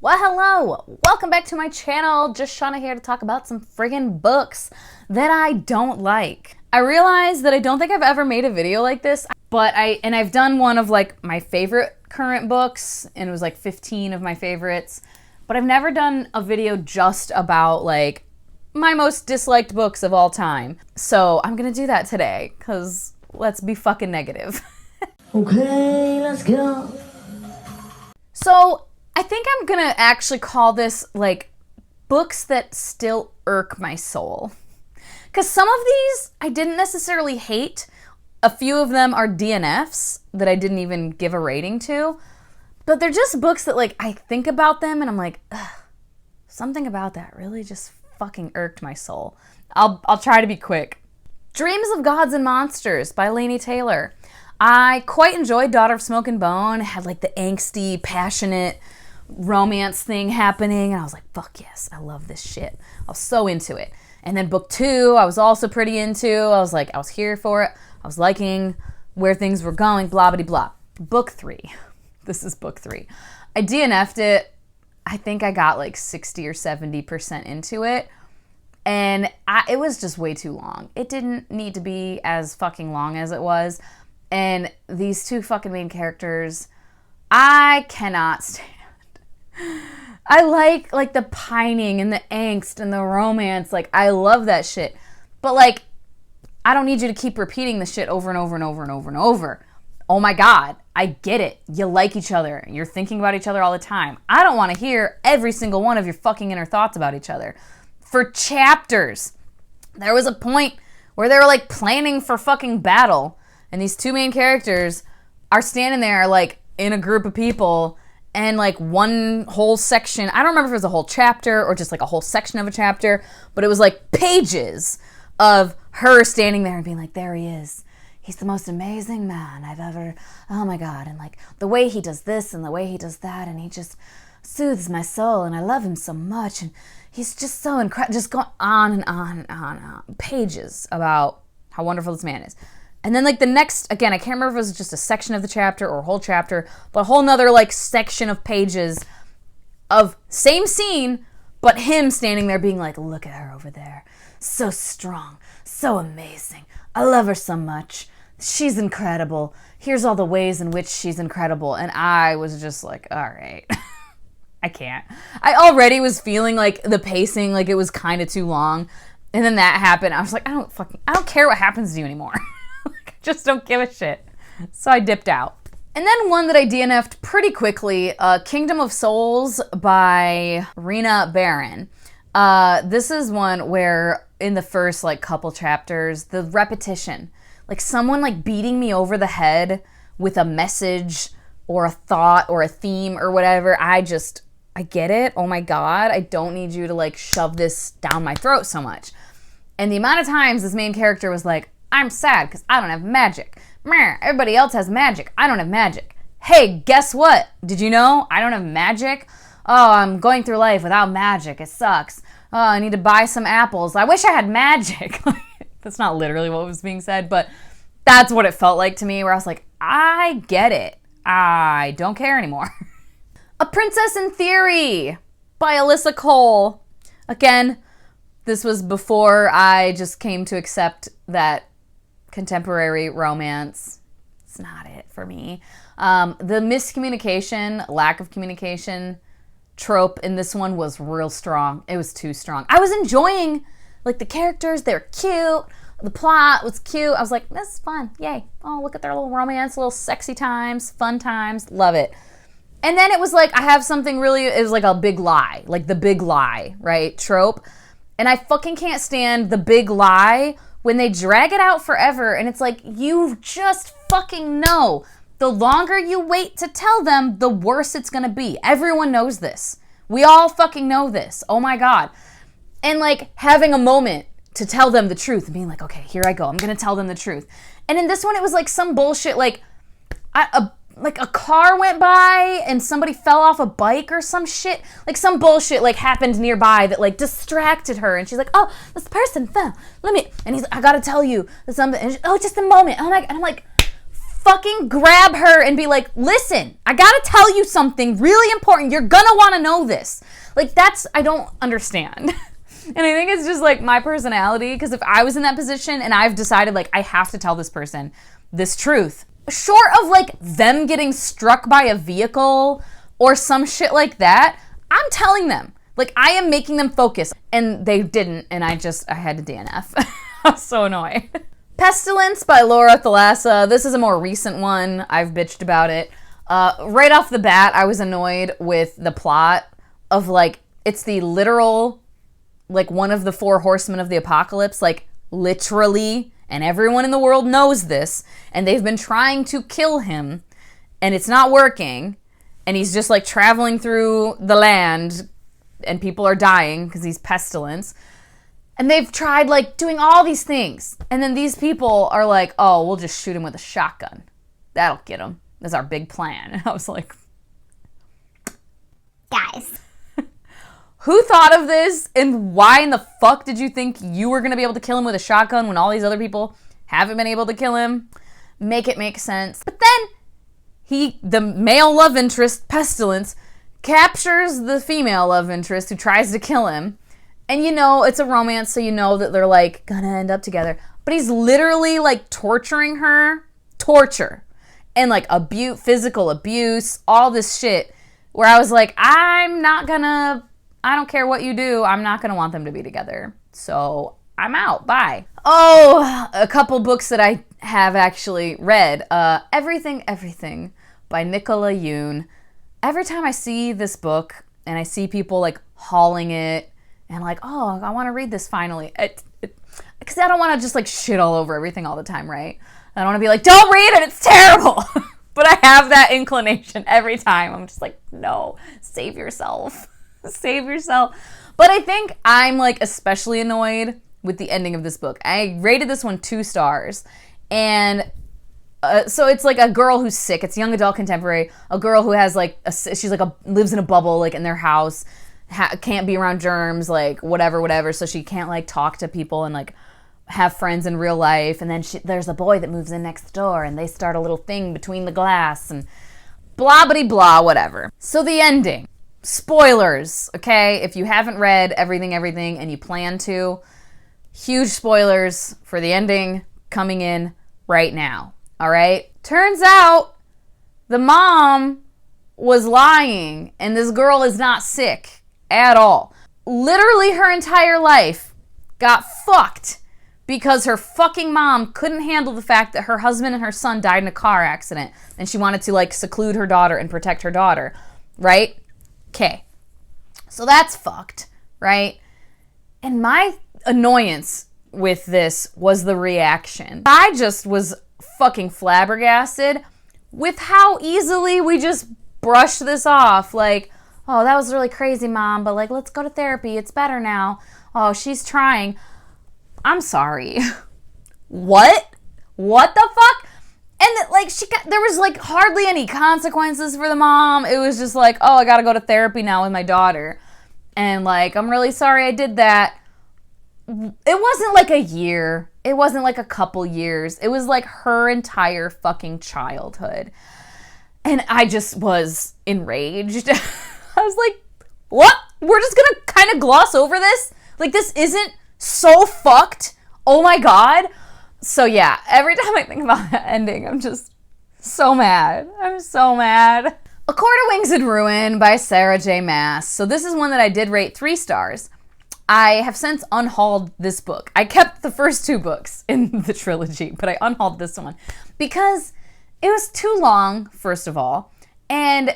Well, hello! Welcome back to my channel. Just Shauna here to talk about some friggin' books that I don't like. I realize that I don't think I've ever made a video like this, but I've done one of like my favorite current books, and it was like 15 of my favorites, but I've never done a video just about like my most disliked books of all time. So I'm gonna do that today, because let's be fucking negative. Okay, let's go. So I think I'm gonna actually call this like books that still irk my soul. Because some of these I didn't necessarily hate. A few of them are DNFs that I didn't even give a rating to. But they're just books that like I think about them and I'm like, ugh, something about that really just fucking irked my soul. I'll try to be quick. Dreams of Gods and Monsters by Laini Taylor. I quite enjoyed Daughter of Smoke and Bone. It had like the angsty, passionate romance thing happening, and I was like, fuck yes, I love this shit. I was so into it. And then book 2, I was also pretty into. I was like, I was here for it. I was liking where things were going, blah, blah, blah. Book 3. This is book 3. I DNF'd it. I think I got like 60 or 70% into it. And it was just way too long. It didn't need to be as fucking long as it was. And these two fucking main characters, I cannot stand. I like the pining and the angst and the romance. Like, I love that shit. But like, I don't need you to keep repeating the shit over and over and over and over and over. Oh my God, I get it. You like each other. You're thinking about each other all the time. I don't want to hear every single one of your fucking inner thoughts about each other. For chapters, there was a point where they were like planning for fucking battle. And these two main characters are standing there like in a group of people, and like one whole section, I don't remember if it was a whole chapter or just like a whole section of a chapter, but it was like pages of her standing there and being like, there he is. He's the most amazing man I've ever, oh my God. And like the way he does this and the way he does that, and he just soothes my soul, and I love him so much. And he's just so incredible, just going on and on and on and on. Pages about how wonderful this man is. And then like the next, again, I can't remember if it was just a section of the chapter or a whole chapter, but a whole nother like section of pages of same scene, but him standing there being like, look at her over there. So strong, so amazing. I love her so much. She's incredible. Here's all the ways in which she's incredible. And I was just like, all right, I can't. I already was feeling like the pacing, like it was kind of too long. And then that happened. I was like, I don't care what happens to you anymore. Just don't give a shit. So I dipped out. And then one that I DNF'd pretty quickly, Kingdom of Souls by Rena Barron. This is one where in the first like couple chapters, the repetition, like someone like beating me over the head with a message or a thought or a theme or whatever. I get it. Oh my God. I don't need you to like shove this down my throat so much. And the amount of times this main character was like, I'm sad because I don't have magic. Everybody else has magic. I don't have magic. Hey, guess what? Did you know I don't have magic? Oh, I'm going through life without magic. It sucks. Oh, I need to buy some apples. I wish I had magic. That's not literally what was being said, but that's what it felt like to me, where I was like, I get it. I don't care anymore. A Princess in Theory by Alyssa Cole. Again, this was before I just came to accept that contemporary romance, it's not it for me. The miscommunication, lack of communication trope in this one was real strong. It was too strong. I was enjoying like the characters, they were cute, the plot was cute. I was like, this is fun, yay. Oh, look at their little romance, little sexy times, fun times, love it. And then it was like, I have something really, it was like a big lie, like the big lie, right, trope. And I fucking can't stand the big lie when they drag it out forever, and it's like, you just fucking know. The longer you wait to tell them, the worse it's gonna be. Everyone knows this. We all fucking know this. Oh my God. And like having a moment to tell them the truth and being like, okay, here I go. I'm gonna tell them the truth. And in this one, it was like some bullshit, like a car went by and somebody fell off a bike or some shit. Like some bullshit like happened nearby that like distracted her, and she's like, oh, this person fell. And he's like, I gotta tell you something. And oh, just a moment. Oh my God. And I'm like, fucking grab her and be like, listen, I gotta tell you something really important. You're gonna want to know this. Like, I don't understand. And I think it's just like my personality, because if I was in that position and I've decided like I have to tell this person this truth, short of like them getting struck by a vehicle or some shit like that, I'm telling them. Like, I am making them focus. And they didn't, and I had to DNF. I was so annoyed. Pestilence by Laura Thalassa. This is a more recent one. I've bitched about it. Right off the bat, I was annoyed with the plot of like, it's the literal, like one of the 4 horsemen of the apocalypse, like literally, and everyone in the world knows this, and they've been trying to kill him, and it's not working, and he's just like traveling through the land, and people are dying because he's pestilence. And they've tried like doing all these things. And then these people are like, oh, we'll just shoot him with a shotgun. That'll get him. That's our big plan. And I was like, guys, who thought of this? And why in the fuck did you think you were going to be able to kill him with a shotgun when all these other people haven't been able to kill him? Make it make sense. But then the male love interest, Pestilence, captures the female love interest who tries to kill him. And you know, it's a romance, so you know that they're like gonna end up together. But he's literally like torturing her. Torture. And like physical abuse, all this shit. Where I was like, I don't care what you do, I'm not gonna want them to be together. So I'm out, bye. Oh, a couple books that I have actually read. Everything by Nicola Yoon. Every time I see this book and I see people like hauling it, and like, oh, I want to read this finally. Because I don't want to just like shit all over everything all the time, right? I don't want to be like, don't read it, it's terrible. But I have that inclination every time. I'm just like, no, save yourself. Save yourself. But I think I'm like especially annoyed with the ending of this book. I rated this one 2 stars. And so it's like a girl who's sick. It's young adult contemporary. A girl who has like, she's like lives in a bubble like in their house. Can't be around germs, like whatever, so she can't like talk to people and like have friends in real life. And then there's a boy that moves in next door, and they start a little thing between the glass and blah bitty blah, whatever. So the ending, spoilers, okay? If you haven't read everything and you plan to, huge spoilers for the ending coming in right now. All right? Turns out the mom was lying, and this girl is not sick at all. Literally her entire life got fucked because her fucking mom couldn't handle the fact that her husband and her son died in a car accident, and she wanted to like seclude her daughter and protect her daughter, right? Okay. So that's fucked, right? And my annoyance with this was the reaction. I just was fucking flabbergasted with how easily we just brushed this off. Like, oh, that was really crazy, Mom, but like, let's go to therapy. It's better now. Oh, she's trying. I'm sorry. What? What the fuck? And like, there was like hardly any consequences for the mom. It was just like, oh, I gotta go to therapy now with my daughter. And like, I'm really sorry I did that. It wasn't like a year. It wasn't like a couple years. It was like her entire fucking childhood. And I just was enraged. I was like, what? We're just gonna kind of gloss over this? Like, this isn't so fucked? Oh my God. So yeah, every time I think about that ending, I'm just so mad. I'm so mad. A Court of Wings and Ruin by Sarah J. Maas. So this is one that I did rate 3 stars. I have since unhauled this book. I kept the first 2 books in the trilogy, but I unhauled this one because it was too long, first of all, and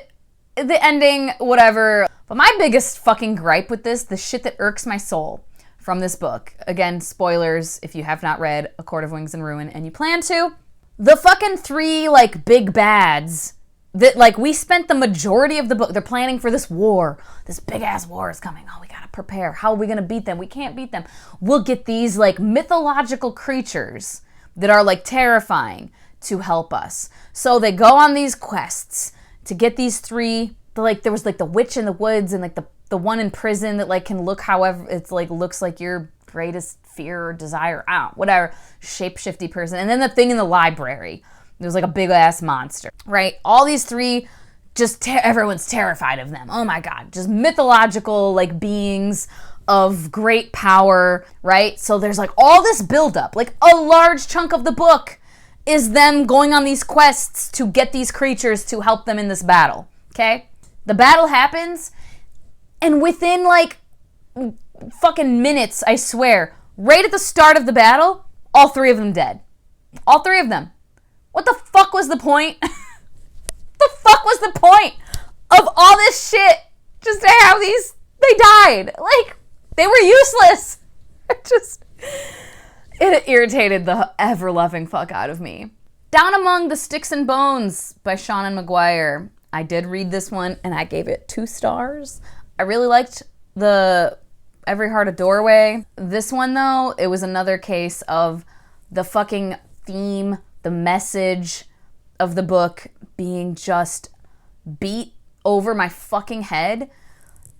the ending, whatever. But my biggest fucking gripe with this, the shit that irks my soul from this book, again, spoilers if you have not read A Court of Wings and Ruin and you plan to, the fucking 3 like big bads that like we spent the majority of the book, they're planning for this war, this big ass war is coming. Oh, we gotta prepare. How are we gonna beat them? We can't beat them. We'll get these like mythological creatures that are like terrifying to help us. So they go on these quests to get these 3, like there was like the witch in the woods and like the one in prison that like can look however, it's like looks like your greatest fear or desire, whatever, shape-shifty person. And then the thing in the library There was like a big ass monster, right? All these three, just everyone's terrified of them. Oh my God, just mythological like beings of great power, right? So there's like all this buildup, like a large chunk of the book is them going on these quests to get these creatures to help them in this battle, okay? The battle happens, and within like fucking minutes, I swear, right at the start of the battle, all three of them dead. All three of them. What the fuck was the point? The fuck was the point of all this shit just to have these? They died. Like, they were useless. It irritated the ever-loving fuck out of me. Down Among the Sticks and Bones by Seanan McGuire. I did read this one, and I gave it 2 stars. I really liked the Every Heart a Doorway. This one, though, it was another case of the fucking theme, the message of the book being just beat over my fucking head.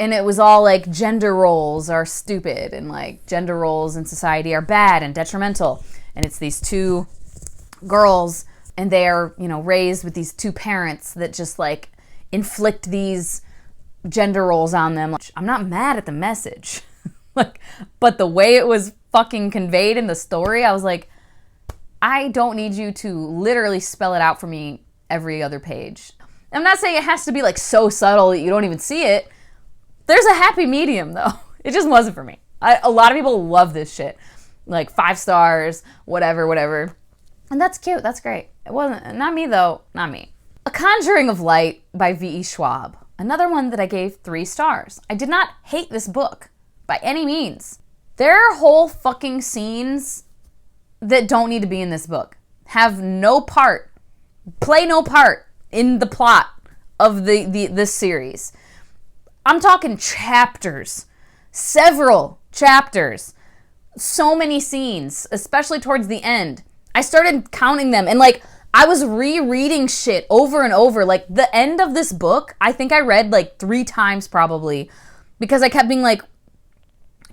And it was all like gender roles are stupid and like gender roles in society are bad and detrimental. And it's these 2 girls and they are, you know, raised with these 2 parents that just like inflict these gender roles on them. I'm not mad at the message, like, but the way it was fucking conveyed in the story, I was like, I don't need you to literally spell it out for me every other page. I'm not saying it has to be like so subtle that you don't even see it. There's a happy medium, though. It just wasn't for me. A lot of people love this shit. Like 5 stars, whatever. And that's cute. That's great. It wasn't. Not me, though. Not me. A Conjuring of Light by V.E. Schwab. Another one that I gave 3 stars. I did not hate this book by any means. There are whole fucking scenes that don't need to be in this book. Have no part. Play no part in the plot of this series. I'm talking chapters, several chapters, so many scenes, especially towards the end. I started counting them and like I was rereading shit over and over. Like the end of this book, I think I read like 3 times probably because I kept being like,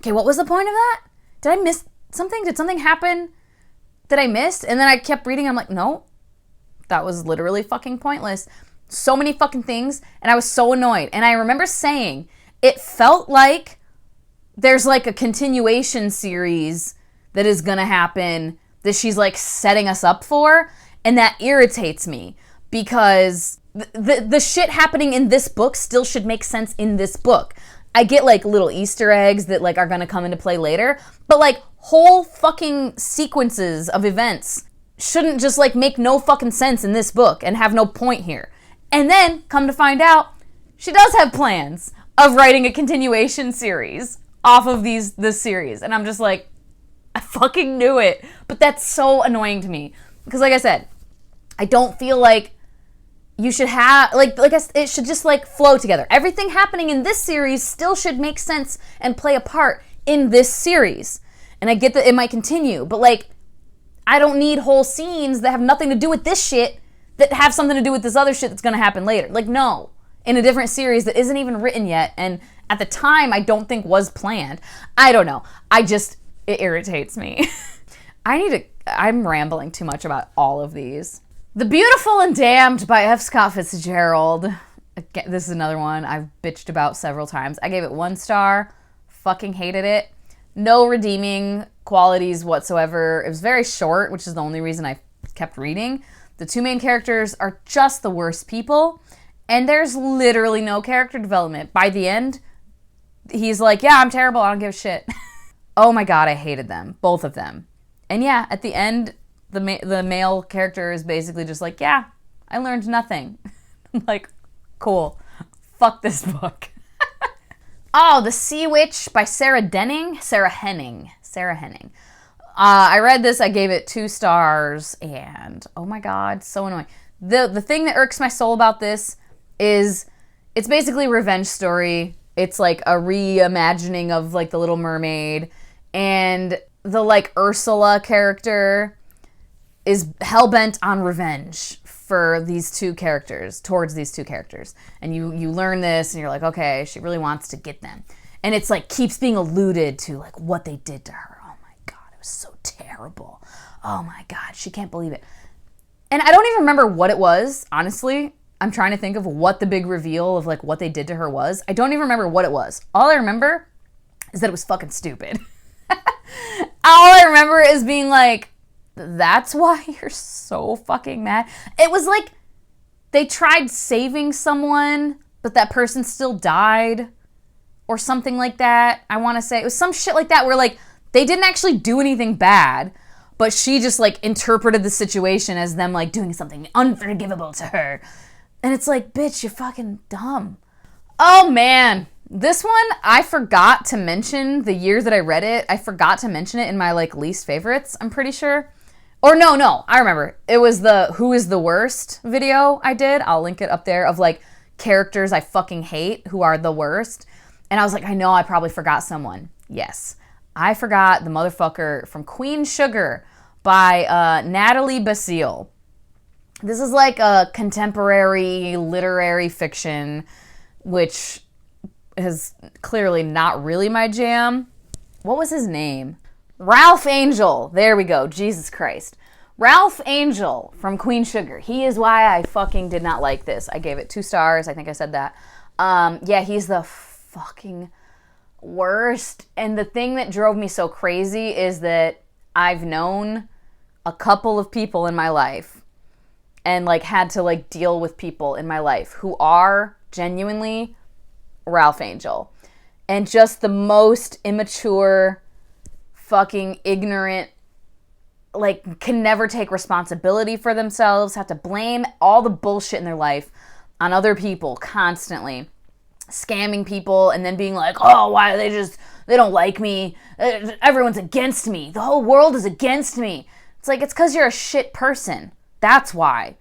okay, what was the point of that? Did I miss something? Did something happen that I missed? And then I kept reading. I'm like, no, that was literally fucking pointless. So many fucking things, and I was so annoyed. And I remember saying, it felt like there's like a continuation series that is gonna happen that she's like setting us up for, and that irritates me because the shit happening in this book still should make sense in this book. I get like little Easter eggs that like are gonna come into play later, but like whole fucking sequences of events shouldn't just like make no fucking sense in this book and have no point here. And then, come to find out, she does have plans of writing a continuation series off of this series. And I'm just like, I fucking knew it. But that's so annoying to me. Because like I said, I don't feel like you should have, it should just like flow together. Everything happening in this series still should make sense and play a part in this series. And I get that it might continue, but like, I don't need whole scenes that have nothing to do with this shit that have something to do with this other shit that's going to happen later. Like, no. In a different series that isn't even written yet, and at the time, I don't think was planned. I don't know. It irritates me. I'm rambling too much about all of these. The Beautiful and Damned by F. Scott Fitzgerald. Again, this is another one I've bitched about several times. I gave it 1 star. Fucking hated it. No redeeming qualities whatsoever. It was very short, which is the only reason I kept reading. The 2 main characters are just the worst people, and there's literally no character development. By the end, he's like, yeah, I'm terrible, I don't give a shit. Oh my god, I hated them, both of them. And yeah, at the end, the male character is basically just like, yeah, I learned nothing. I'm like, cool, fuck this book. Oh, The Sea Witch by Sarah Henning. I read this, I gave it 2 stars, and oh my god, so annoying. The thing that irks my soul about this is it's basically a revenge story. It's like a reimagining of like The Little Mermaid, and the like Ursula character is hell-bent on revenge for these 2 characters, towards these 2 characters. And you learn this and you're like, okay, she really wants to get them. And it's like keeps being alluded to like what they did to her. Oh my god, it was so terrible. Oh my god, she can't believe it. And I don't even remember what it was, honestly. I'm trying to think of what the big reveal of like what they did to her was. I don't even remember what it was. All I remember is that it was fucking stupid. All I remember is being like, that's why you're so fucking mad. It was like they tried saving someone, but that person still died or something like that. I want to say it was some shit like that where like they didn't actually do anything bad, but she just like interpreted the situation as them like doing something unforgivable to her. And it's like, bitch, you're fucking dumb. Oh man, this one I forgot to mention the year that I read it. I forgot to mention it in my like least favorites, I'm pretty sure. Or no, I remember. It was the Who is the Worst video I did. I'll link it up there of like characters I fucking hate who are the worst. And I was like, I know I probably forgot someone. Yes, I forgot the motherfucker from Queen Sugar by Natalie Basile. This is like a contemporary literary fiction, which is clearly not really my jam. What was his name? Ralph Angel. There we go. Jesus Christ. Ralph Angel from Queen Sugar. He is why I fucking did not like this. I gave it 2 stars. I think I said that. Yeah, he's the fucking worst. And the thing that drove me so crazy is that I've known a couple of people in my life and like had to like deal with people in my life who are genuinely Ralph Angel and just the most immature, fucking ignorant, like can never take responsibility for themselves, have to blame all the bullshit in their life on other people constantly, scamming people and then being like, oh, why they don't like me, everyone's against me, the whole world is against me. It's like, it's because you're a shit person. That's why.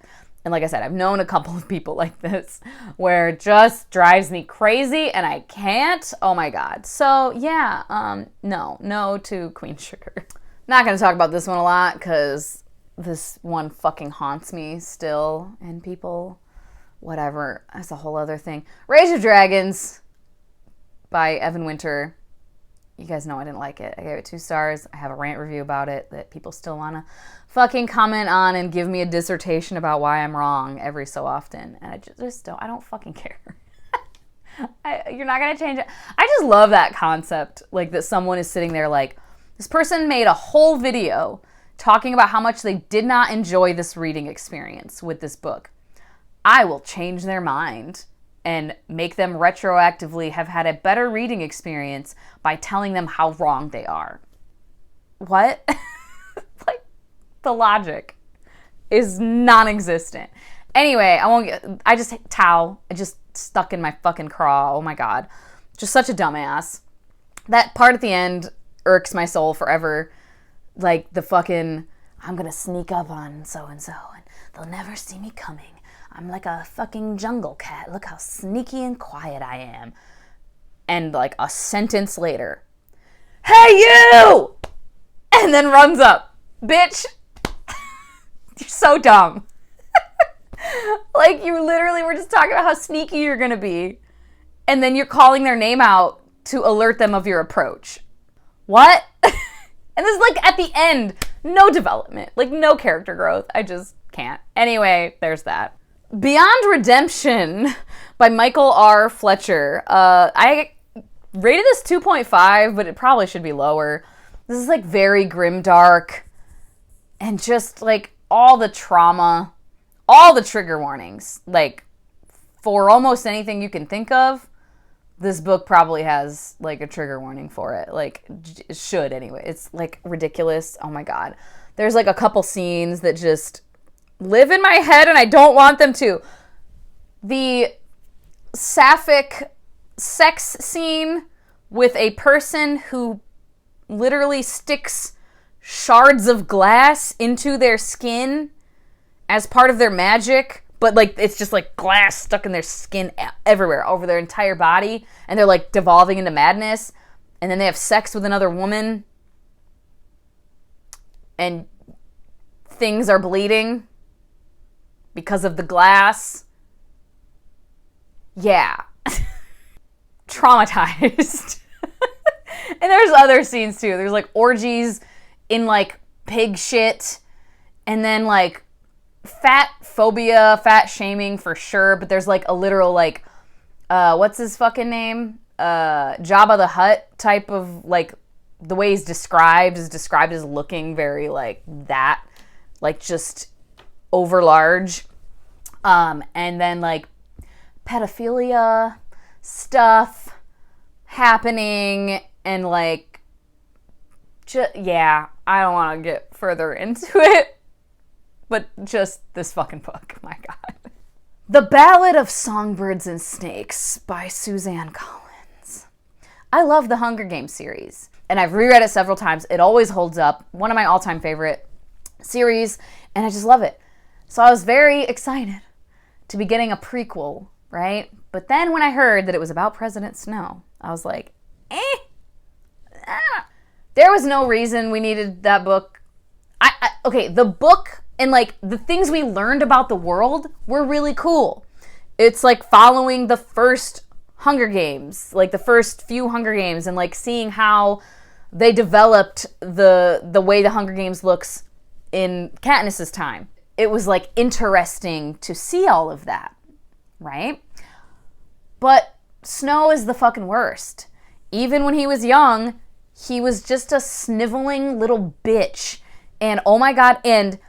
And like I said, I've known a couple of people like this where it just drives me crazy and I can't. Oh my God. So yeah, no to Queen Sugar. Not going to talk about this one a lot because this one fucking haunts me still, and people, whatever, that's a whole other thing. Rage of Dragons by Evan Winter. You guys know I didn't like it. I gave it 2 stars. I have a rant review about it that people still want to fucking comment on and give me a dissertation about why I'm wrong every so often. And I just don't. I don't fucking care. You're not going to change it. I just love that concept. Like that someone is sitting there like, this person made a whole video talking about how much they did not enjoy this reading experience with this book. I will change their mind and make them retroactively have had a better reading experience by telling them how wrong they are. What? Like, the logic is non-existent. Anyway, I just stuck in my fucking craw. Oh my God. Just such a dumbass. That part at the end irks my soul forever. Like the fucking, I'm gonna sneak up on so-and-so and they'll never see me coming. I'm like a fucking jungle cat. Look how sneaky and quiet I am. And like a sentence later, hey you! And then runs up. Bitch, you're so dumb. Like you literally were just talking about how sneaky you're gonna be. And then you're calling their name out to alert them of your approach. What? And this is like at the end, no development, like no character growth. I just can't. Anyway, there's that. Beyond Redemption by Michael R. Fletcher. I rated this 2.5, but it probably should be lower. This is like very grimdark and just like all the trauma, all the trigger warnings. Like for almost anything you can think of, this book probably has like a trigger warning for it. Like it should anyway. It's like ridiculous. Oh my God. There's like a couple scenes that just live in my head and I don't want them to. The sapphic sex scene with a person who literally sticks shards of glass into their skin as part of their magic, but like it's just like glass stuck in their skin everywhere over their entire body, and they're like devolving into madness, and then they have sex with another woman and things are bleeding because of the glass. Yeah. Traumatized. And there's other scenes too. There's like orgies in like pig shit, and then like fat phobia, fat shaming for sure, but there's like a literal like, what's his fucking name? Jabba the Hutt type of like, the way he's described is described as looking very like that, like just over large. And then like pedophilia stuff happening and like, yeah, I don't want to get further into it, but just this fucking book, my God. The Ballad of Songbirds and Snakes by Suzanne Collins. I love the Hunger Games series, and I've reread it several times. It always holds up. One of my all-time favorite series, and I just love it. So I was very excited to be getting a prequel, right? But then when I heard that it was about President Snow, I was like, There was no reason we needed that book. Okay, the book and like the things we learned about the world were really cool. It's like following the first Hunger Games, like the first few Hunger Games, and like seeing how they developed the way the Hunger Games looks in Katniss's time. It was like interesting to see all of that, right? But Snow is the fucking worst. Even when he was young, he was just a sniveling little bitch. And oh my God, and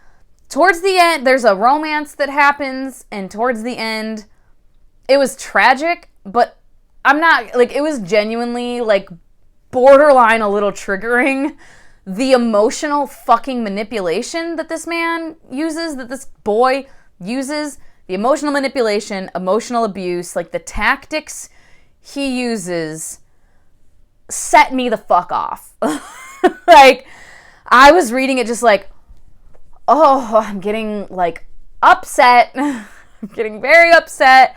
towards the end, there's a romance that happens, and towards the end, it was tragic, but I'm not, like, it was genuinely, like, borderline a little triggering. The emotional fucking manipulation that this man uses, that this boy uses, the emotional manipulation, emotional abuse, like, the tactics he uses set me the fuck off. Like, I was reading it just like, oh, I'm getting, like, upset. I'm getting very upset.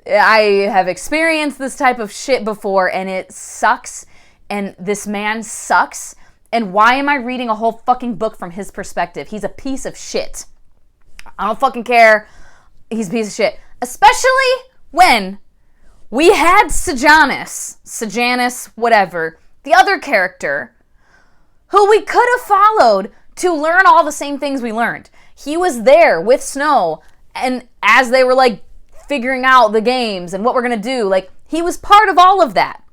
I have experienced this type of shit before, and it sucks, and this man sucks, and why am I reading a whole fucking book from his perspective? He's a piece of shit. I don't fucking care. He's a piece of shit. Especially when we had Sejanus, whatever, the other character, who we could have followed to learn all the same things we learned. He was there with Snow, and as they were, like, figuring out the games and what we're gonna do, like, he was part of all of that.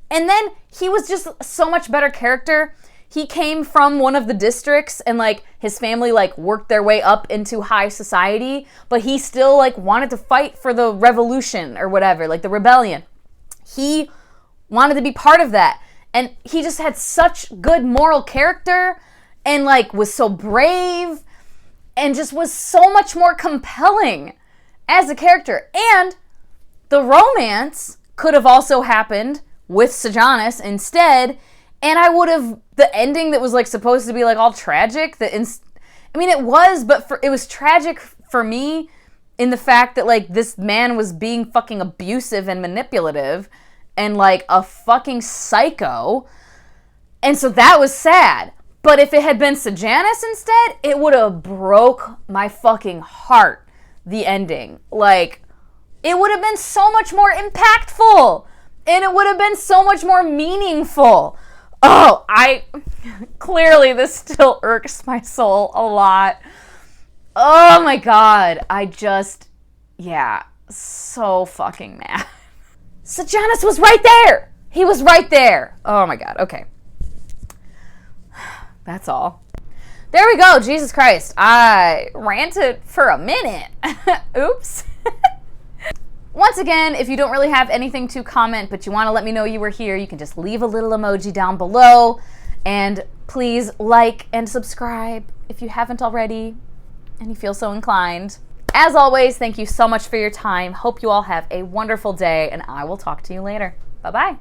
And then he was just so much better character. He came from one of the districts, and, like, his family, like, worked their way up into high society, but he still, like, wanted to fight for the revolution or whatever, like the rebellion. He wanted to be part of that. And he just had such good moral character and, like, was so brave and just was so much more compelling as a character. And the romance could have also happened with Sejanus instead, and I would have, the ending that was, like, supposed to be, like, all tragic, I mean, it was, but it was tragic for me in the fact that, like, this man was being fucking abusive and manipulative and, like, a fucking psycho, and so that was sad. But if it had been Sejanus instead, it would have broke my fucking heart, the ending. Like, it would have been so much more impactful, and it would have been so much more meaningful. Oh, clearly this still irks my soul a lot. Oh my God, so fucking mad. Sejanus was right there. He was right there. Oh my God, okay. That's all. There we go, Jesus Christ. I ranted for a minute. Oops. Once again, if you don't really have anything to comment, but you want to let me know you were here, you can just leave a little emoji down below. And please like and subscribe if you haven't already and you feel so inclined. As always, thank you so much for your time. Hope you all have a wonderful day, and I will talk to you later. Bye-bye.